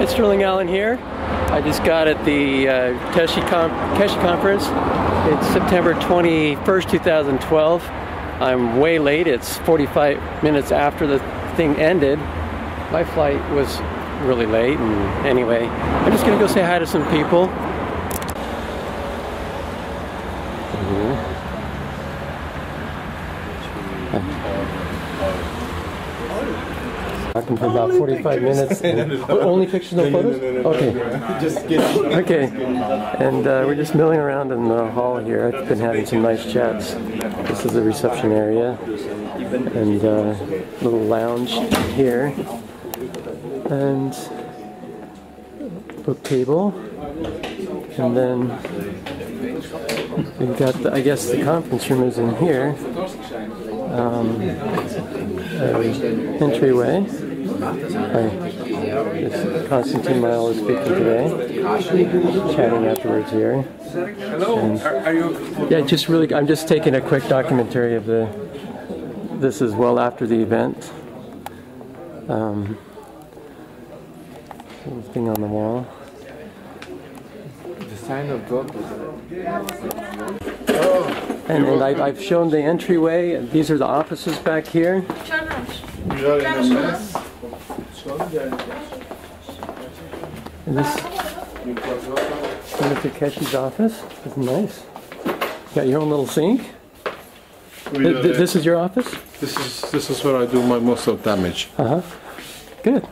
Hi, Sterling Allan here. I just got at the Keshe conference. It's September 21st, 2012. I'm way late. It's 45 minutes after the thing ended. My flight was really late, and anyway, I'm just gonna go say hi to some people. Talking for about 45 minutes. Only pictures, no photos? No. Okay. Just kidding. Okay. And we're just milling around in the hall here. I've been having some nice chats. This is the reception area. And little lounge here. And book table. And then we've got, I guess the conference room is in here. Entryway. Konstantin Meyl is speaking today. Chatting afterwards here. Hello. Are you? Yeah, just really, I'm just taking a quick documentary of this is well after the event. Thing on the wall. The sign of God. And I've shown the entryway, and these are the offices back here. And this Mr. Keshe's office is nice. Got your own little sink. This is your office? This is where I do my most of damage. Good.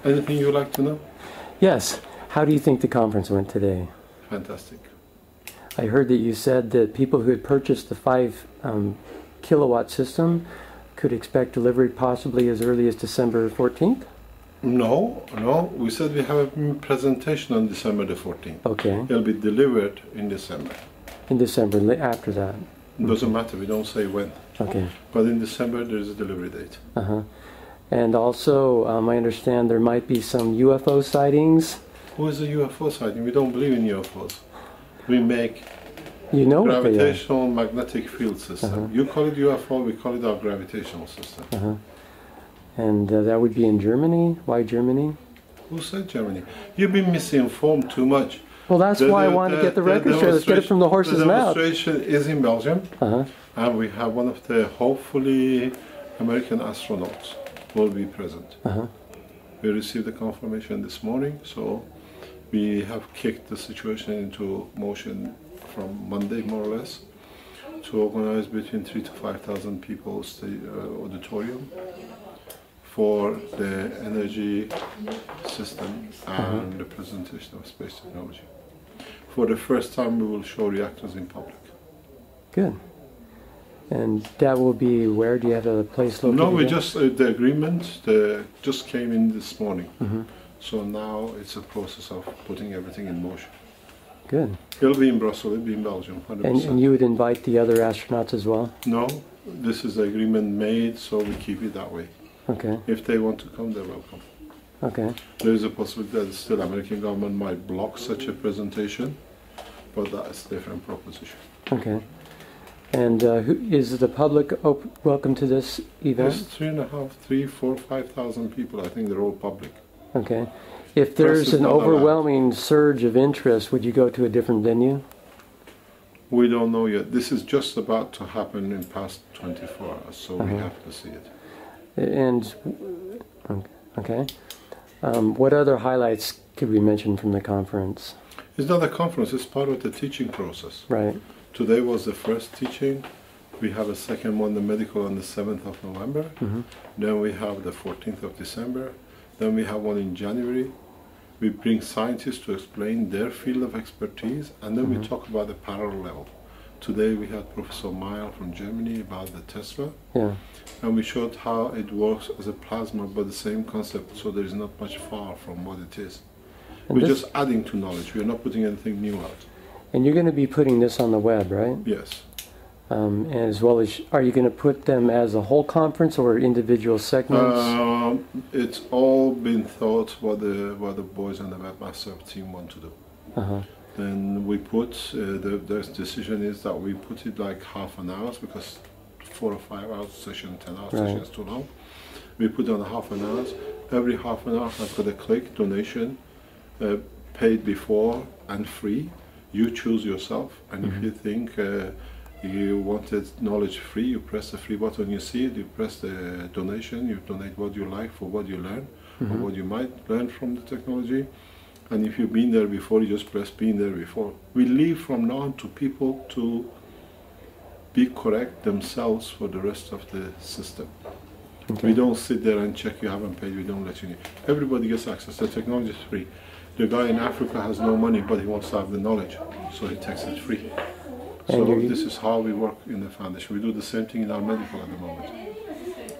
Anything you would like to know? Yes. How do you think the conference went today? Fantastic. I heard that you said that people who had purchased the 5 kilowatt system could expect delivery possibly as early as December 14th? No. We said we have a presentation on December the 14th. Okay. It'll be delivered in December. In December, after that? It doesn't matter, we don't say when. Okay. But in December there is a delivery date. And also, I understand there might be some UFO sightings. What is a UFO sighting? We don't believe in UFOs. We make gravitational magnetic field system. You call it UFO, we call it our gravitational system. And that would be in Germany? Why Germany? Who said Germany? You've been misinformed too much. Well, that's why I want to get the record straight. Let's get it from the horse's mouth. The demonstration is in Belgium, and we have one of the, hopefully, American astronauts will be present. We received the confirmation this morning, so we have kicked the situation into motion from Monday, more or less, to organize between 3,000 to 5,000 people auditorium for the energy system and the presentation of space technology. For the first time, we will show reactors in public. Good. And that will be where? Do you have a place located? No, we just, the agreement just came in this morning. So now it's a process of putting everything in motion. Good. It'll be in Brussels, it'll be in Belgium, 100%. And you would invite the other astronauts as well? No, this is the agreement made, so we keep it that way. Okay. If they want to come, they're welcome. Okay. There is a possibility that still American government might block such a presentation, but that's a different proposition. Okay. And is the public welcome to this event? There's 3,500, 4,000, 5,000 people. I think they're all public. Okay. If there's an overwhelming surge of interest, would you go to a different venue? We don't know yet. This is just about to happen in past 24 hours, so we have to see it. And, okay. What other highlights could we mention from the conference? It's not a conference, it's part of the teaching process. Right. Today was the first teaching. We have a second one, the medical, on the 7th of November. Then we have the 14th of December. Then we have one in January. We bring scientists to explain their field of expertise, and then we talk about the parallel level. Today we had Professor Meyl from Germany about the Tesla. And we showed how it works as a plasma, but the same concept, so there is not much far from what it is. And we're just adding to knowledge, we're not putting anything new out. And you're going to be putting this on the web, right? Yes. And as well as, are you going to put them as a whole conference or individual segments? It's all been thought what the boys and the webmaster team want to do. Then we put, the decision is that we put it like half an hour, because 4 or 5 hours session, 10 hours session is too long. We put on half an hour, Every half an hour has got a click, donation, paid before and free. You choose yourself, and if you think you wanted knowledge free, you press the free button, you see it, you press the donation, you donate what you like for what you learn, or what you might learn from the technology. And if you've been there before, you just press been there before. We leave from now on to people to be correct themselves for the rest of the system. Okay. We don't sit there and check you haven't paid, we don't let you in. Everybody gets access, the technology is free. The guy in Africa has no money, but he wants to have the knowledge, so he takes it free. So this is how we work in the foundation. We do the same thing in our medical at the moment.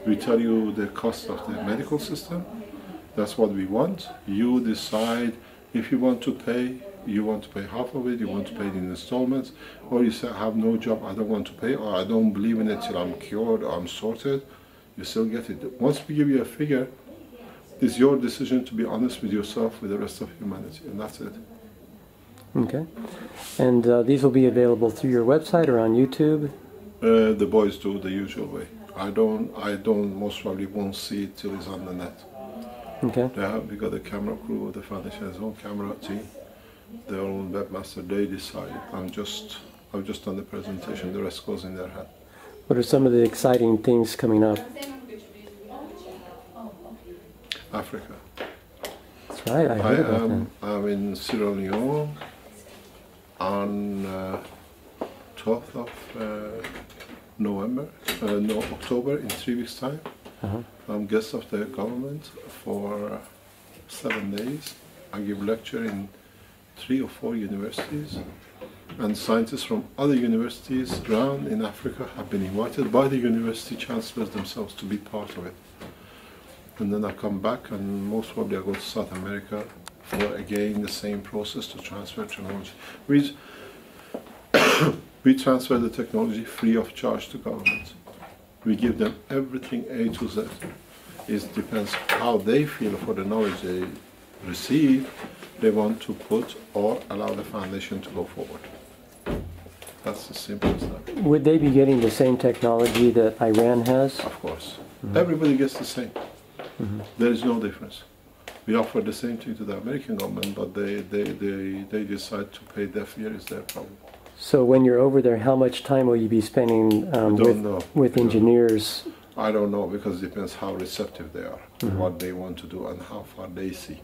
We tell you the cost of the medical system, that's what we want. You decide if you want to pay, you want to pay half of it, you want to pay it in installments, or you say, I have no job, I don't want to pay, or I don't believe in it till I'm cured or I'm sorted, you still get it. Once we give you a figure, it's your decision to be honest with yourself, with the rest of humanity, and that's it. Okay. And these will be available through your website or on YouTube? The boys do the usual way. I don't, most probably won't see it till it's on the net. Okay. We got a camera crew, the foundation has its own camera team, their own webmaster, they decide. I've just done the presentation, the rest goes in their head. What are some of the exciting things coming up? Africa. That's right, I heard about that. I'm in Sierra Leone on 12th of October, in 3 weeks' time. I'm guest of the government for 7 days. I give lecture in 3 or 4 universities, and scientists from other universities around in Africa have been invited by the university chancellors themselves to be part of it. And then I come back, and most probably I go to South America for again the same process to transfer technology. We transfer the technology free of charge to governments. We give them everything A to Z. It depends how they feel for the knowledge they receive, they want to put or allow the foundation to go forward. That's the simplest thing. Would they be getting the same technology that Iran has? Of course. Everybody gets the same. There is no difference. We offer the same thing to the American government, but they decide to pay deaf ear is their problem. So when you're over there, how much time will you be spending with engineers? I don't know, because it depends how receptive they are, what they want to do, and how far they see.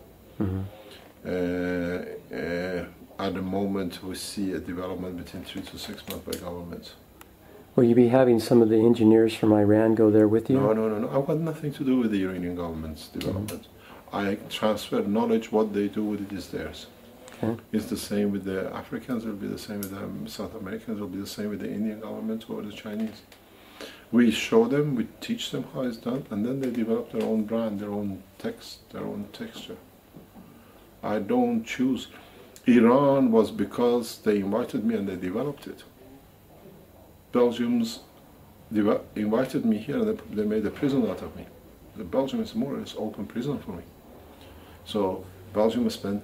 At the moment, we see a development between 3 to 6 months by governments. Will you be having some of the engineers from Iran go there with you? No. I've got nothing to do with the Iranian government's development. I transfer knowledge, what they do with it is theirs. Okay. It's the same with the Africans, it'll be the same with the South Americans, it'll be the same with the Indian government or the Chinese. We show them, we teach them how it's done, and then they develop their own brand, their own text, their own texture. I don't choose. Iran was because they invited me and they developed it. Belgians invited me here and they made a prison out of me. Belgium is more or less open prison for me. So Belgium spent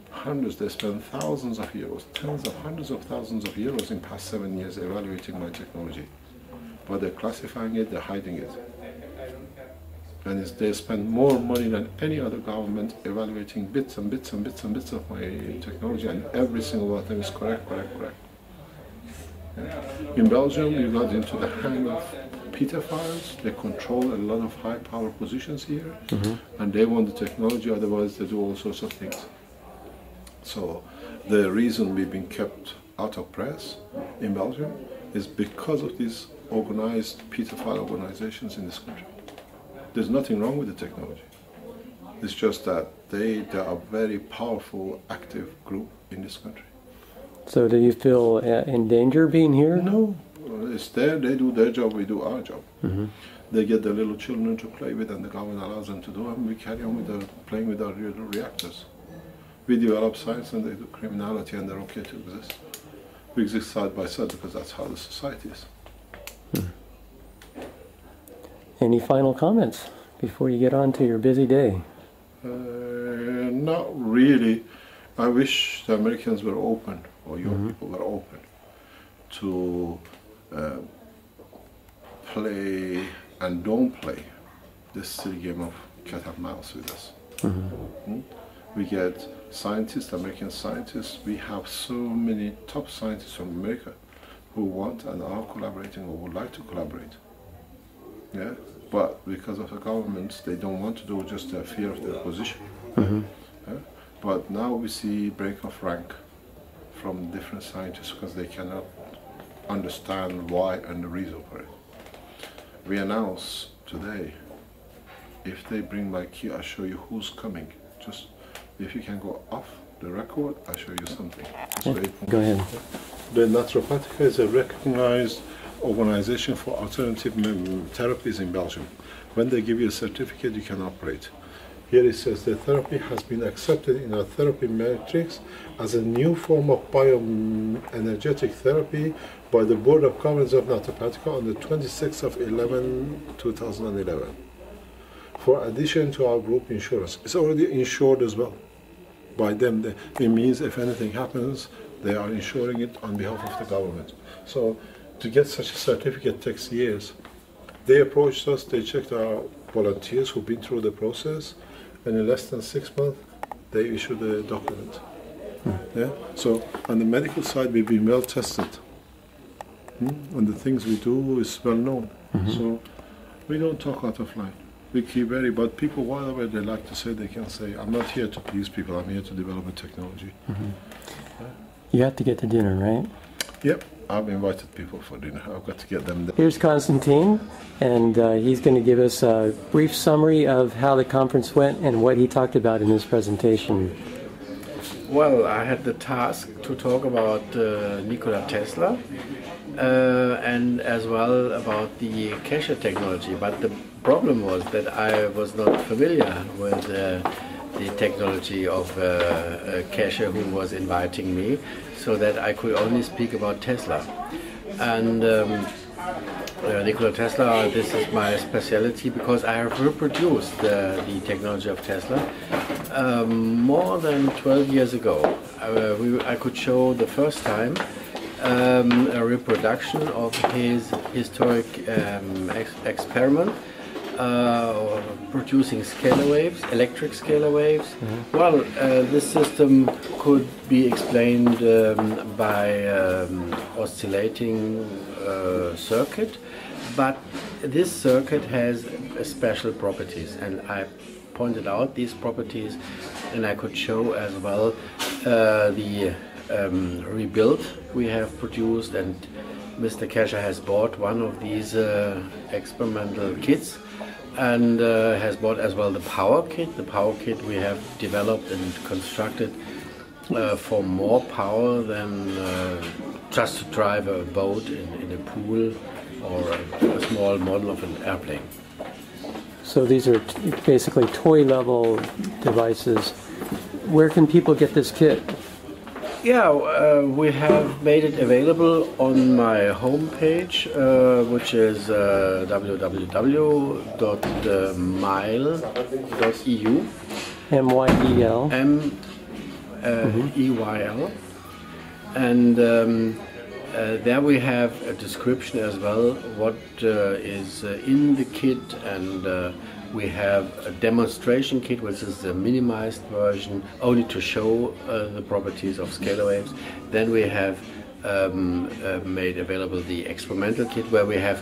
they spent thousands of euros, tens of hundreds of thousands of euros in past 7 years evaluating my technology. But they're classifying it, they're hiding it. And they spend more money than any other government evaluating bits and bits and bits and bits of my technology, and every single one of them is correct. Yeah. In Belgium, you got into the hang of PETA files. They control a lot of high power positions here, and they want the technology, otherwise they do all sorts of things. So the reason we've been kept out of press in Belgium is because of these organized PETA file organizations in this country. There's nothing wrong with the technology. It's just that they are a very powerful, active group in this country. So do you feel in danger being here? No, it's there, they do their job, we do our job. They get their little children to play with, and the government allows them to do it, and we carry on with playing with our little reactors. We develop science and they do criminality, and they're okay to exist. We exist side by side because that's how the society is. Any final comments before you get on to your busy day? Not really. I wish the Americans were open, or your people were open, to play and don't play this silly game of cat and mouse with us. We get scientists, American scientists. We have so many top scientists from America who want and are collaborating or would like to collaborate. Yeah, but because of the governments, they don't want to do it, just their fear of their position. Yeah? But now we see break of rank from different scientists because they cannot understand why and the reason for it. We announce today, if they bring my key, I'll show you who's coming. Just if you can go off the record, I'll show you something. Go ahead. The Naturopathica is a recognized organization for alternative therapies in Belgium. When they give you a certificate, you can operate. Here it says the therapy has been accepted in our therapy matrix as a new form of bioenergetic therapy by the Board of Governors of Naturopathica on the 26th of 2011. For addition to our group insurance. It's already insured as well by them. It means if anything happens, they are insuring it on behalf of the government. So to get such a certificate takes years. They approached us, they checked our volunteers who've been through the process, and in less than 6 months, they issued a document. Yeah? So on the medical side, we've been well tested. And the things we do is well known. So we don't talk out of line. We keep but people, whatever they like to say, they can say. I'm not here to please people, I'm here to develop a technology. You have to get to dinner, right? Yep, I've invited people for dinner. I've got to get them there. Here's Konstantin, and he's going to give us a brief summary of how the conference went and what he talked about in his presentation. Well, I had the task to talk about Nikola Tesla and as well about the Keshe technology, but the problem was that I was not familiar with the technology of Keshe, who was inviting me, so that I could only speak about Tesla. And Nikola Tesla, this is my specialty because I have reproduced the technology of Tesla more than 12 years ago. I could show the first time a reproduction of his historic experiment producing scalar waves, electric scalar waves. Well, this system could be explained by oscillating circuit, but this circuit has special properties, and I pointed out these properties, and I could show as well the rebuild we have produced, and Mr. Keshe has bought one of these experimental kits, and has bought as well the power kit. The power kit we have developed and constructed for more power than just to drive a boat in a pool or a small model of an airplane. So these are basically toy level devices. Where can people get this kit? Yeah, we have made it available on my homepage, which is www.meyl.eu. M-Y-E-L. M-E-Y-L. And there we have a description as well, what is in the kit, and we have a demonstration kit, which is the minimized version, only to show the properties of scalar waves. Then we have made available the experimental kit, where we have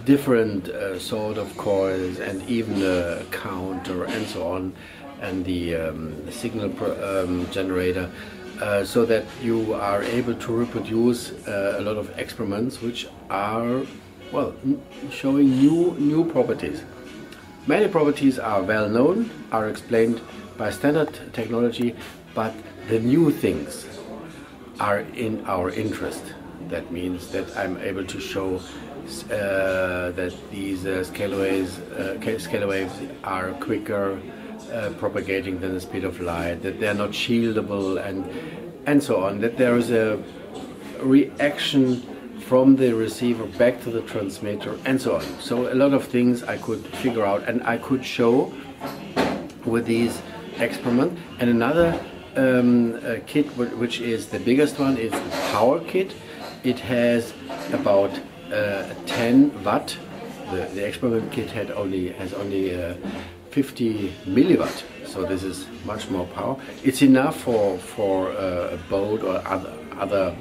different sort of coils and even a counter and so on, and the signal generator, so that you are able to reproduce a lot of experiments which are, well, showing new properties. Many properties are well known, are explained by standard technology, but the new things are in our interest. That means that I'm able to show that these scalar waves are quicker propagating than the speed of light, that they're not shieldable, and so on, that there is a reaction from the receiver back to the transmitter, and so on. So a lot of things I could figure out and I could show with these experiments. And another kit, which is the biggest one, is the power kit. It has about 10 watt. The experiment kit has only 50 milliwatt. So this is much more power. It's enough for a boat or other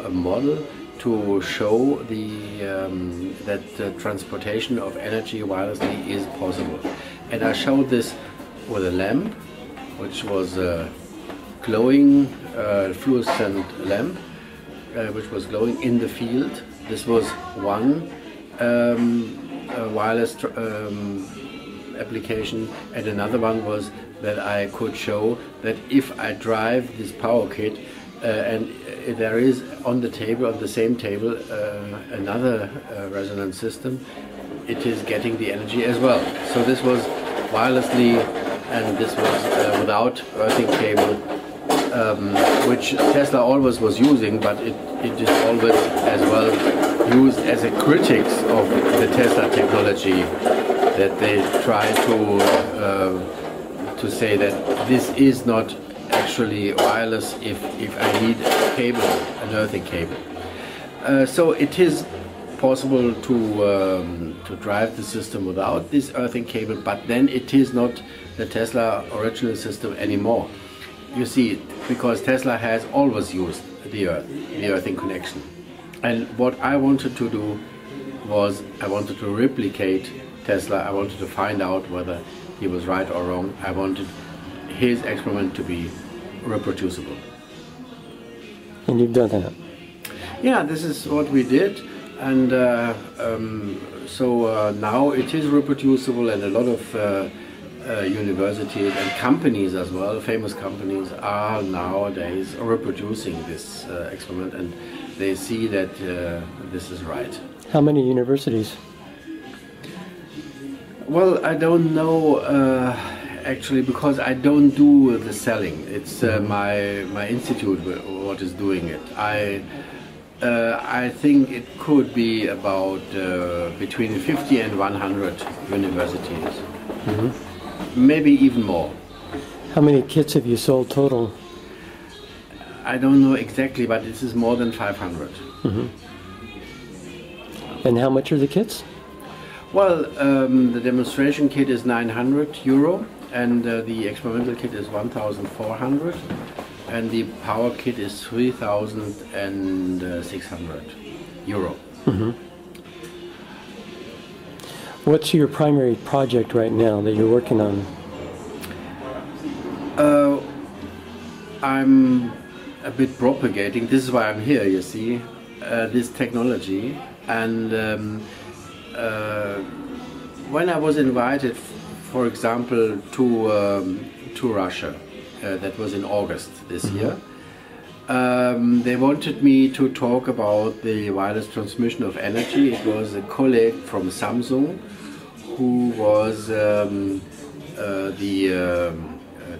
model to show that the transportation of energy wirelessly is possible. And I showed this with a lamp, which was a glowing fluorescent lamp, which was glowing in the field. This was one wireless application, and another one was that I could show that if I drive this power kit and there is on the table, on the same table, another resonance system, it is getting the energy as well. So this was wirelessly, and this was without earthing cable, which Tesla always was using, but it is always as well used as a critics of the Tesla technology, that they try to say that this is not actually wireless if I need a cable, an earthing cable. So it is possible to drive the system without this earthing cable, but then it is not the Tesla original system anymore. You see, because Tesla has always used the earthing connection. And what I wanted to do was I wanted to replicate Tesla. I wanted to find out whether he was right or wrong. I wanted his experiment to be reproducible. And you've done that? Yeah, this is what we did. And so now it is reproducible, and a lot of universities and companies as well, famous companies, are nowadays reproducing this experiment, and they see that this is right. How many universities? Well, I don't know actually, because I don't do the selling. It's my institute what is doing it. I think it could be about between 50 and 100 universities. Maybe even more. How many kits have you sold total? I don't know exactly, but this is more than 500. And how much are the kits? Well, the demonstration kit is 900 euro, and the experimental kit is 1,400, and the power kit is 3,600 euro. What's your primary project right now that you're working on? I'm a bit propagating, this is why I'm here, you see, this technology. And when I was invited, for example, to Russia, that was in August this year, they wanted me to talk about the wireless transmission of energy. It was a colleague from Samsung who was the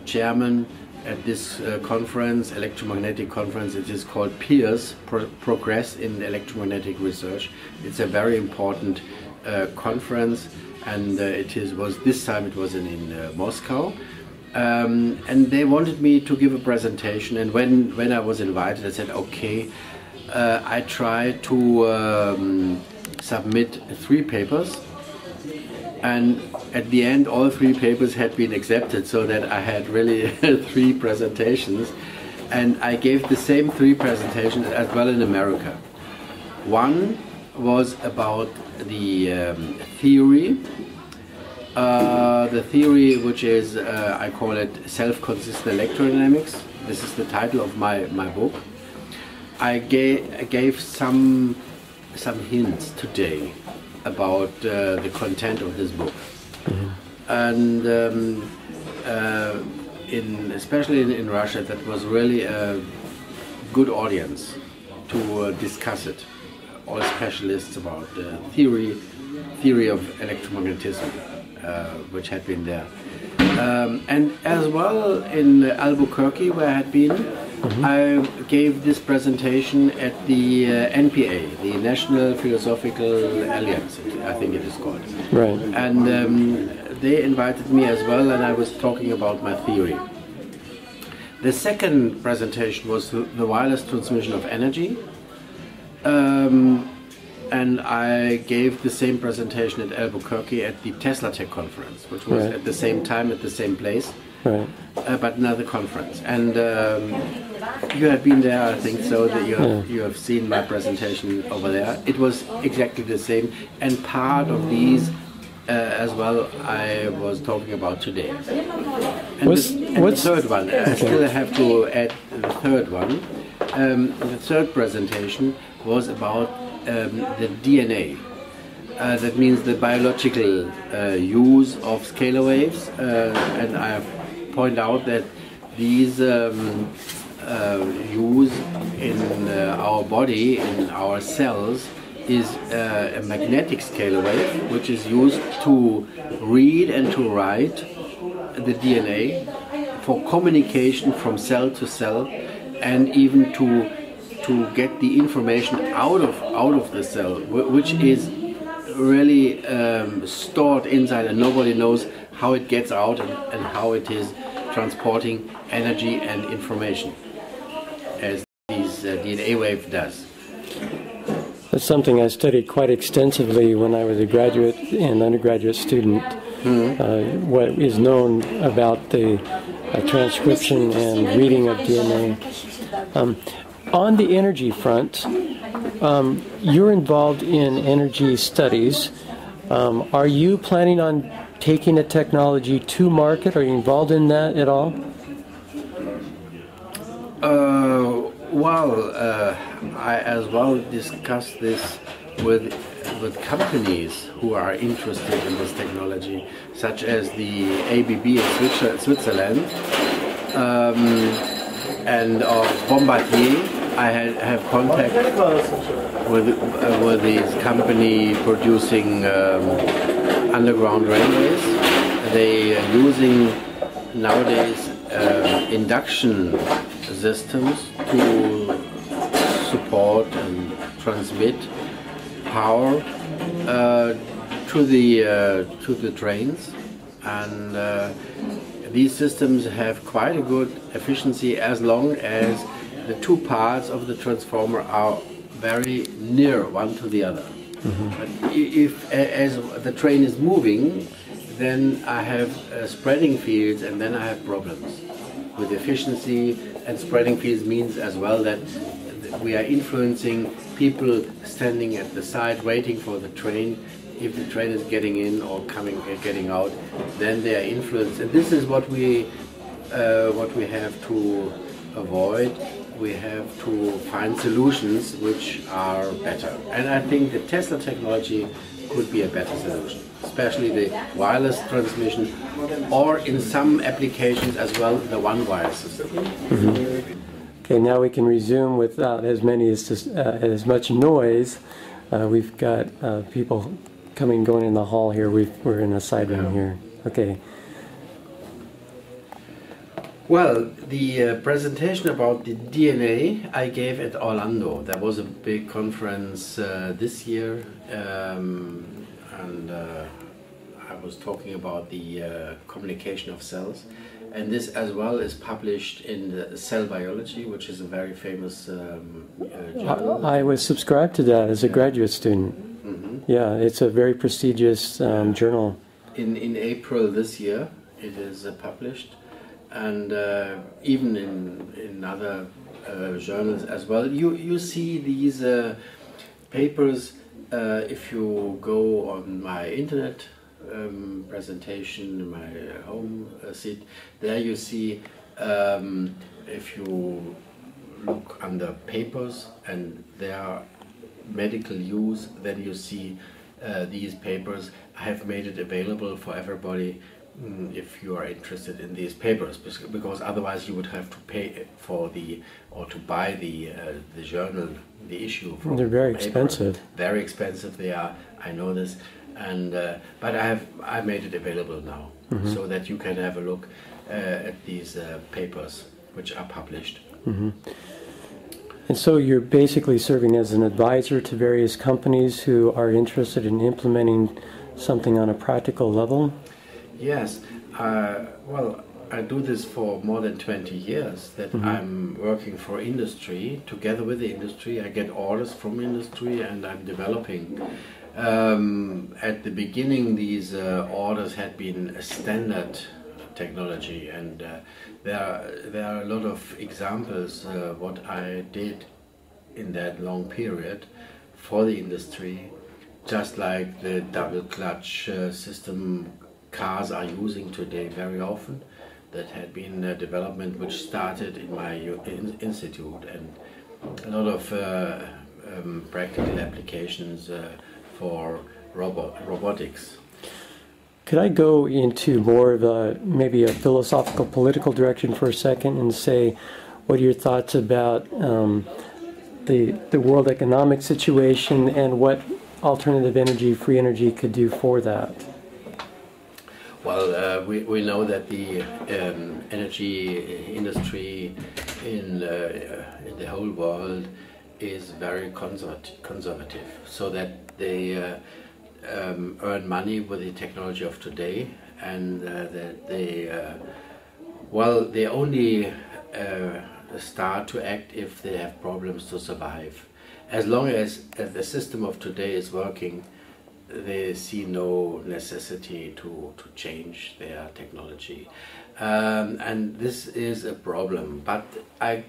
chairman at this conference, electromagnetic conference. It is called PEERS, Progress in Electromagnetic Research. It's a very important conference, and this time it was in Moscow. And they wanted me to give a presentation, and when I was invited, I said, okay. I tried to submit 3 papers, and at the end all 3 papers had been accepted, so that I had really 3 presentations, and I gave the same 3 presentations as well in America. One was about the theory. The theory, which is, I call it self-consistent electrodynamics. This is the title of my book. I gave some hints today about the content of this book. And especially in Russia, that was really a good audience to discuss it. All specialists about the theory of electromagnetism, which had been there. And as well in Albuquerque, where I had been, I gave this presentation at the NPA, the National Philosophical Alliance, I think it is called. Right. And they invited me as well, and I was talking about my theory. The second presentation was the wireless transmission of energy. And I gave the same presentation at Albuquerque at the Tesla Tech conference, which was at the same time, at the same place. Right. But another conference. And you have been there, I think, so that you have seen my presentation over there. It was exactly the same, and part of these as well I was talking about today. And, the third one, I still have to add the third one. The third presentation was about the DNA. That means the biological use of scalar waves, and I point out that these use in our body, in our cells, is a magnetic scalar wave, which is used to read and to write the DNA for communication from cell to cell, and even to get the information out of the cell, which is really stored inside, and nobody knows how it gets out and how it is transporting energy and information, as these DNA wave does. That's something I studied quite extensively when I was a graduate and undergraduate student. What is known about the transcription and reading of DNA. On the energy front, you're involved in energy studies. Are you planning on taking a technology to market? Are you involved in that at all? I as well discussed this with companies who are interested in this technology, such as the ABB in Switzerland, and Bombardier. I have contact with this company producing underground railways. They are using nowadays induction systems to support and transmit power to the trains, and these systems have quite a good efficiency as long as the two parts of the transformer are very near one to the other. But if as the train is moving, then I have spreading fields, and then I have problems with efficiency. And spreading fields means as well that we are influencing people standing at the side waiting for the train. If the train is getting in or getting out, then they are influenced. And this is what we have to avoid. We have to find solutions which are better. And I think the Tesla technology could be a better solution, especially the wireless transmission, or in some applications as well, the one-wire system. Okay, now we can resume without as much noise. We've got people going in the hall here. We're in a side room here. Okay. Well, the presentation about the DNA I gave at Orlando. There was a big conference this year, and I was talking about the communication of cells. And this as well is published in the Cell Biology, which is a very famous journal. I was subscribed to that as a graduate student. Yeah, it's a very prestigious journal. In April this year it is published. And even in other journals as well. You see these papers if you go on my internet presentation, my home seat. There you see, if you look under papers and their medical use, then you see these papers. I have made it available for everybody if you are interested in these papers, because otherwise you would have to pay for to buy the journal, the issue. They're very expensive. Very expensive they are. I know this, and but I made it available now, so that you can have a look at these papers which are published. And so you're basically serving as an advisor to various companies who are interested in implementing something on a practical level? Yes. Well, I do this for more than 20 years, that I'm working for industry. Together with the industry, I get orders from industry and I'm developing. At the beginning, these orders had been a standard technology, and there are a lot of examples what I did in that long period for the industry, just like the double clutch system cars are using today very often. That had been a development which started in my institute, and a lot of practical applications for robotics. Could I go into more of maybe a philosophical, political direction for a second and say, what are your thoughts about the world economic situation and what alternative energy, free energy could do for that? Well, we know that the energy industry in the whole world is very conservative, so that they earn money with the technology of today, and that they they only start to act if they have problems to survive. As long as the system of today is working, they see no necessity to change their technology, and this is a problem. But I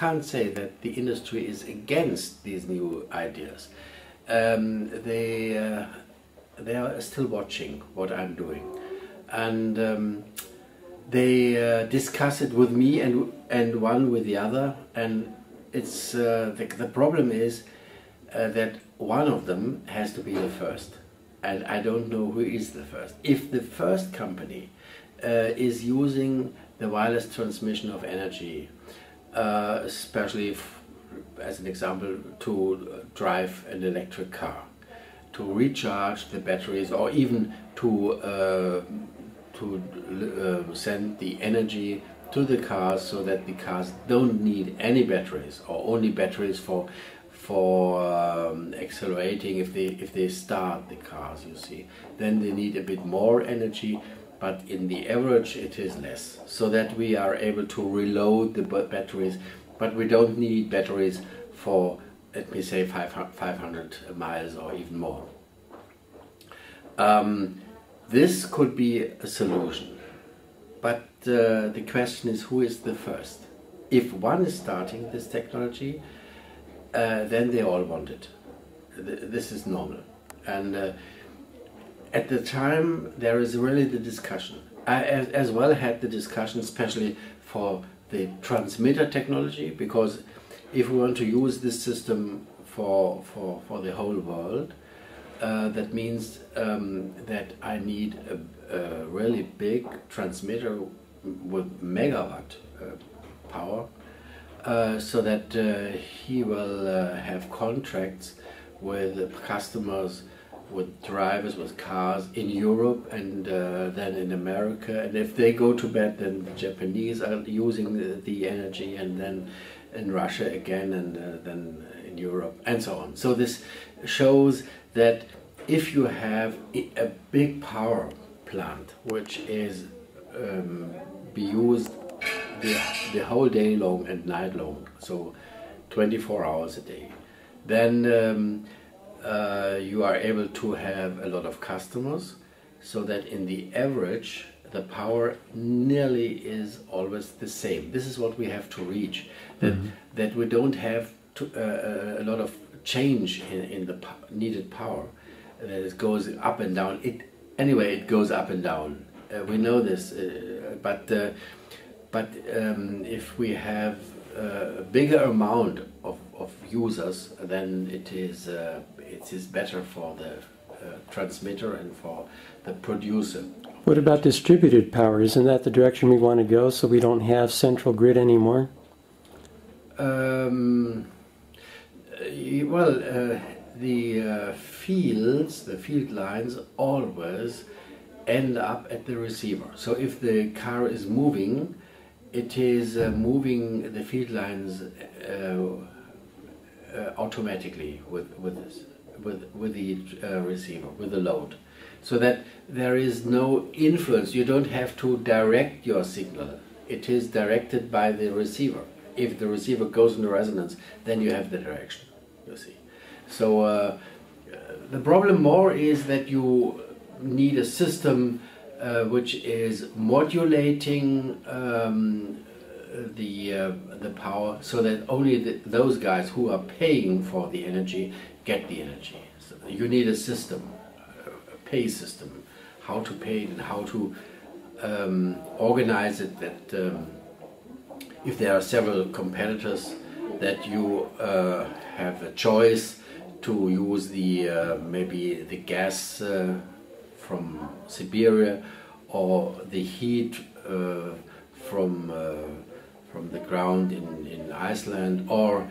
can't say that the industry is against these new ideas. They are still watching what I'm doing, and they discuss it with me and one with the other, and it's the problem is that one of them has to be the first, and I don't know who is the first. If the first company is using the wireless transmission of energy, especially as an example, to drive an electric car, to recharge the batteries, or even to send the energy to the cars, so that the cars don't need any batteries, or only batteries for accelerating if they start the cars, you see. Then they need a bit more energy, but in the average it is less, so that we are able to reload the batteries, but we don't need batteries for, let me say, 500 miles or even more. This could be a solution, but the question is, who is the first? If one is starting this technology, then they all want it. This is normal. And at the time, there is really the discussion. I as well had the discussion, especially for the transmitter technology, because if we want to use this system for the whole world, that means that I need a really big transmitter with megawatt power, so that he will have contracts with customers, with drivers, with cars in Europe, and then in America. And if they go to bed, then the Japanese are using the energy, and then in Russia again, and then in Europe, and so on. So this shows that if you have a big power plant, which is be used the whole day long and night long, so 24 hours a day, then you are able to have a lot of customers, so that in the average the power nearly is always the same. This is what we have to reach, that we don't have a lot of change in the needed power, that it goes up and down. Anyway, it goes up and down. We know this, but if we have a bigger amount of users, then it is better for the transmitter and for the producer. What about distributed power? Isn't that the direction we want to go, so we don't have central grid anymore? The field lines always end up at the receiver. So if the car is moving, it is moving the field lines automatically with the receiver, with the load, so that there is no influence. You don't have to direct your signal. It is directed by the receiver. If the receiver goes into resonance, then you have the direction, you see. So the problem more is that you need a system which is modulating the power, so that only those guys who are paying for the energy get the energy. So you need a system, a pay system, how to pay it and how to organize it, that if there are several competitors, that you have a choice to use the maybe the gas from Siberia, or the heat from the ground in Iceland, or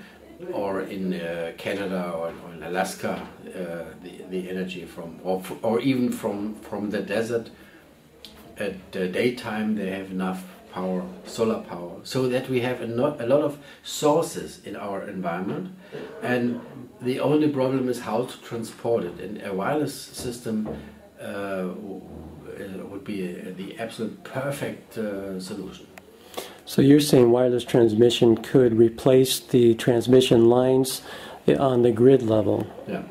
in Canada or in Alaska, the energy from, or even from the desert. At daytime they have enough power, solar power, so that we have a lot of sources in our environment, and the only problem is how to transport it. And a wireless system would be the absolute perfect solution. So you're saying wireless transmission could replace the transmission lines on the grid level? Yeah.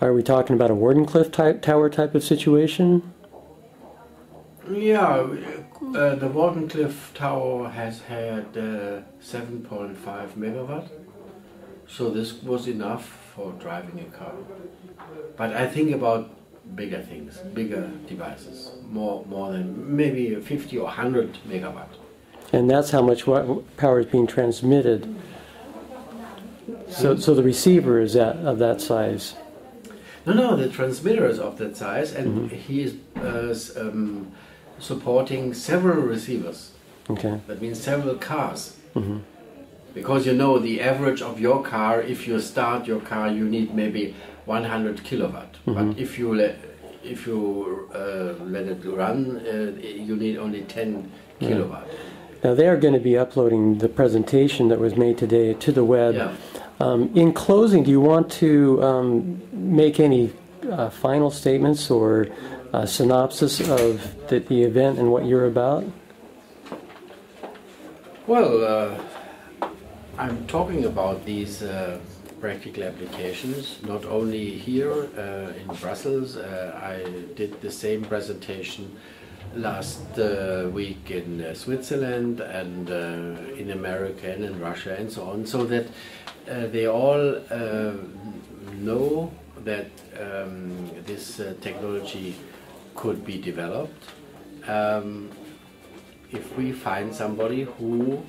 Are we talking about a Wardenclyffe tower type of situation? Yeah, the Wardenclyffe tower has had 7.5 megawatt, so this was enough for driving a car. But I think about bigger things, bigger devices, more than maybe 50 or 100 megawatt. And that's how much power is being transmitted. So the receiver is of that size. No, the transmitter is of that size, and he is supporting several receivers. Okay. That means several cars. Because you know the average of your car, if you start your car, you need maybe 100 kilowatt. But if you let it run, you need only 10 kilowatt. Now they are going to be uploading the presentation that was made today to the web. Yeah. In closing, do you want to make any final statements or synopsis of the event and what you're about? Well, I'm talking about these practical applications, not only here in Brussels. I did the same presentation last week in Switzerland and in America and in Russia and so on, so that they all know that this technology could be developed if we find somebody who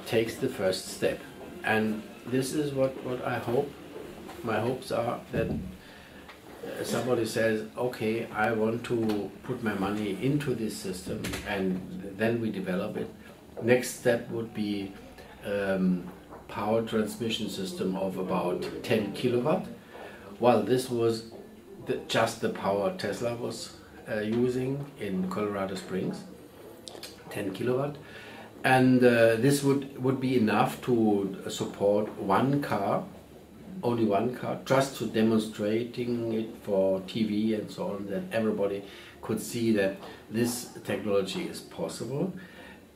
takes the first step. And this is what I hope. My hopes are that somebody says, okay, I want to put my money into this system, and then we develop it. Next step would be power transmission system of about 10 kilowatt. Well, this was just the power Tesla was using in Colorado Springs, 10 kilowatt. And this would be enough to support one car, only one car, just to demonstrating it for TV and so on, that everybody could see that this technology is possible.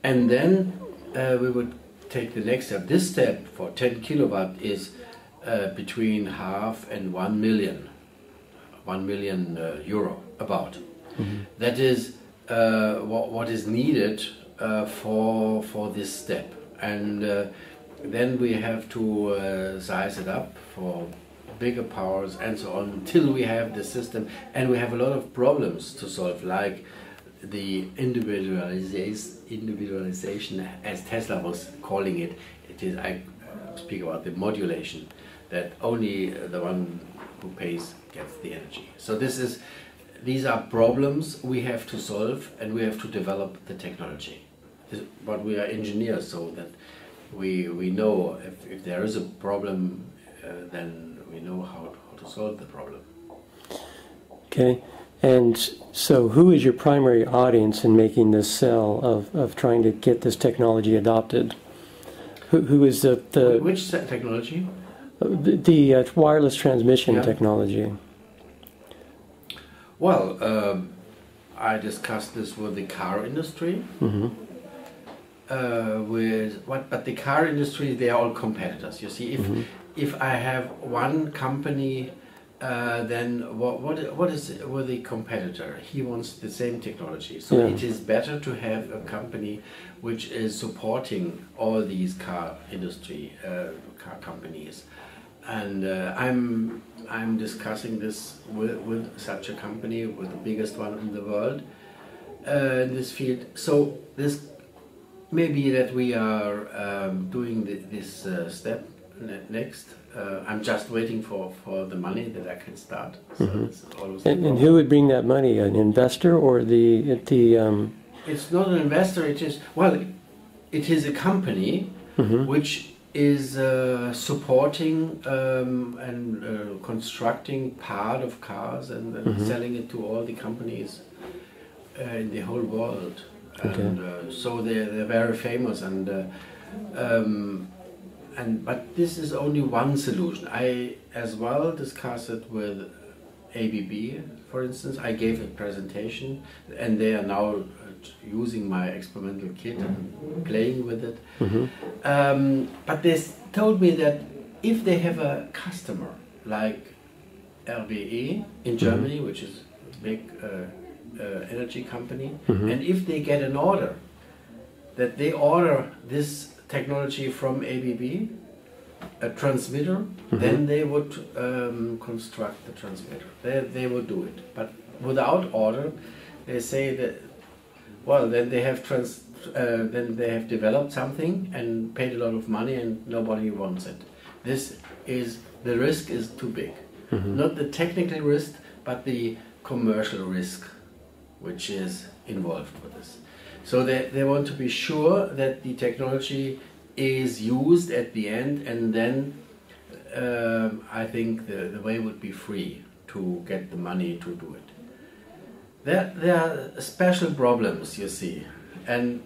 And then we would take the next step. This step for 10 kilowatt is between half and 1 million euro, about. That is what is needed for this step, and then we have to size it up for bigger powers and so on, until we have the system. And we have a lot of problems to solve, like the individualization, as Tesla was calling it. It is, I speak about the modulation, that only the one who pays gets the energy. So these are problems we have to solve, and we have to develop the technology. But we are engineers, so that we know if there is a problem, then we know how to solve the problem. Okay, and so who is your primary audience in making this sell of trying to get this technology adopted? Who is the which technology? The wireless transmission technology. Well, I discussed this with the car industry. But the car industry, they are all competitors. You see, if I have one company then what is with the competitor? He wants the same technology. So it is better to have a company which is supporting all these car industry, car companies. And I'm discussing this with such a company, with the biggest one in the world in this field. So this may be that we are doing this step next. I'm just waiting for the money that I can start. So this is always and who would bring that money? An investor or the? It's not an investor. It is it is a company which is supporting and constructing part of cars and selling it to all the companies in the whole world. Okay. And so they're very famous but this is only one solution. I as well discussed it with ABB, for instance. I gave a presentation and they are now using my experimental kit and playing with it. But they told me that if they have a customer like RWE in Germany, which is a big energy company, and if they get an order, that they order this technology from ABB, a transmitter, then they would construct the transmitter. They would do it. But without order, they say that, well, then they have developed something and paid a lot of money and nobody wants it. The risk is too big. Not the technical risk, but the commercial risk which is involved with this. So they want to be sure that the technology is used at the end, and then I think the way would be free to get the money to do it. There are special problems, you see, and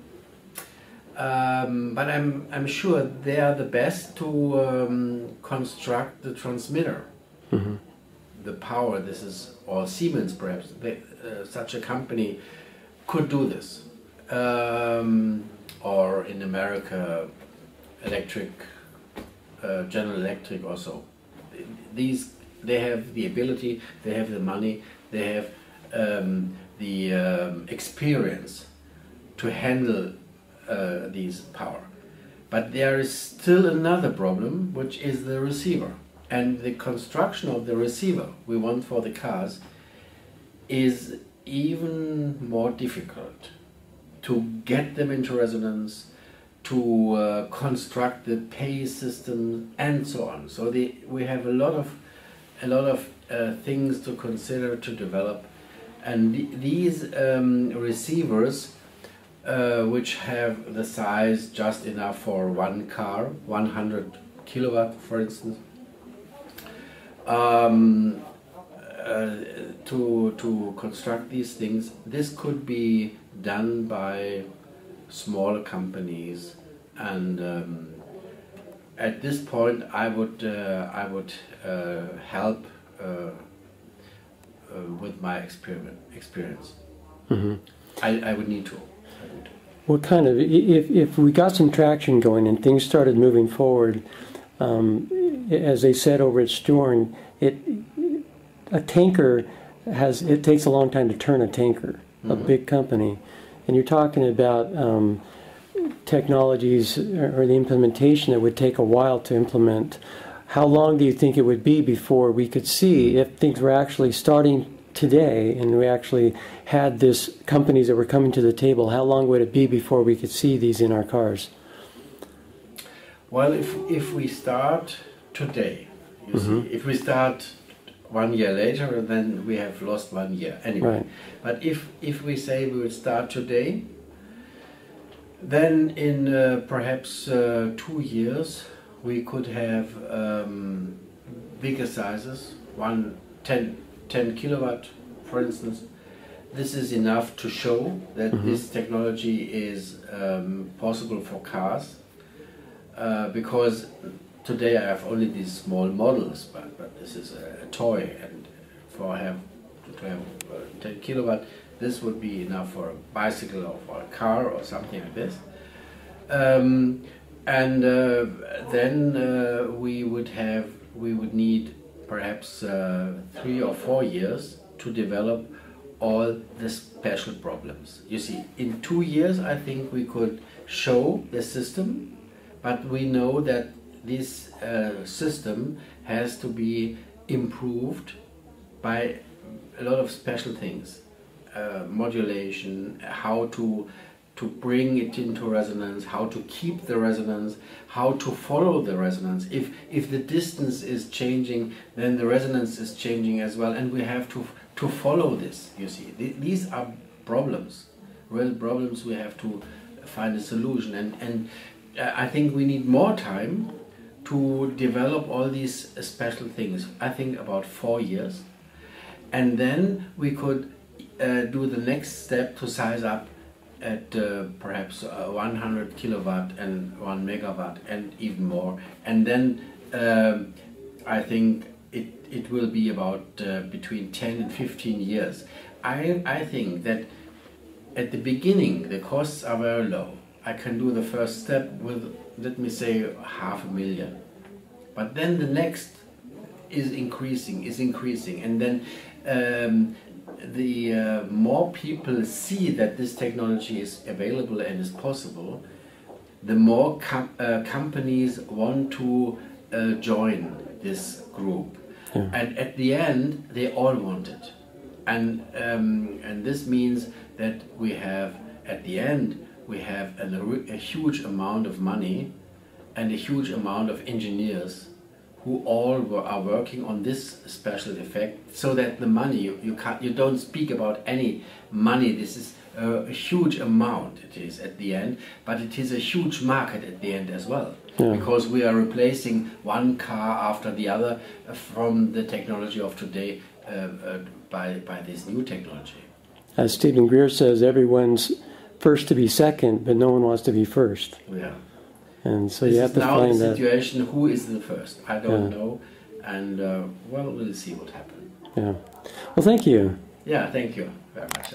but I'm sure they are the best to construct the transmitter. The power, this is, or Siemens perhaps, such a company could do this. Or in America, General Electric also. They have the ability, they have the money, they have the experience to handle these power. But there is still another problem, which is the receiver. And the construction of the receiver we want for the cars is even more difficult. To get them into resonance, to construct the pay system, and so on. So we have a lot of things to consider, to develop, and these receivers, which have the size just enough for one car, 100 kilowatt, for instance, to construct these things. This could be done by smaller companies, and at this point I would help with my experience. I would need to. What kind of, if we got some traction going and things started moving forward, as they said over at Storn, a tanker it takes a long time to turn a tanker, a big company. And you're talking about technologies or the implementation that would take a while to implement. How long do you think it would be before we could see, if things were actually starting today and we actually had this companies that were coming to the table, how long would it be before we could see these in our cars? Well, if we start today, you see, if we start 1 year later, then we have lost 1 year anyway. Right. But if we say we would start today, then in perhaps 2 years we could have bigger sizes, 10 kilowatt, for instance. This is enough to show that this technology is possible for cars, because today I have only these small models, but this is a toy, and to have 10 kilowatt, this would be enough for a bicycle or for a car or something like this. Then we would need perhaps 3 or 4 years to develop all the special problems. You see, in 2 years I think we could show the system, but we know that this system has to be improved by a lot of special things. Modulation, how to bring it into resonance, how to keep the resonance, how to follow the resonance. If the distance is changing, then the resonance is changing as well, and we have to follow this, you see. These are problems, real problems. We have to find a solution, and I think we need more time to develop all these special things. I think about 4 years, and then we could do the next step to size up at perhaps 100 kilowatt and 1 megawatt and even more, and then I think it will be about between 10 and 15 years. I think that at the beginning the costs are very low. I can do the first step with, let me say, 500,000, but then the next is increasing, and then the more people see that this technology is available and is possible, the more companies want to join this group. Yeah. And at the end, they all want it. And this means that we have, at the end, we have a huge amount of money and a huge amount of engineers who all are working on this special effect, so that the money, you don't speak about any money. This is a huge amount, it is at the end, but it is a huge market at the end as well. Yeah. Because we are replacing one car after the other from the technology of today by this new technology. As Stephen Greer says, everyone's first to be second, but no one wants to be first. Yeah. And so you have to find the situation, who is the first? I don't know, and well, we'll see what happens. Yeah. Well, thank you. Yeah, thank you very much.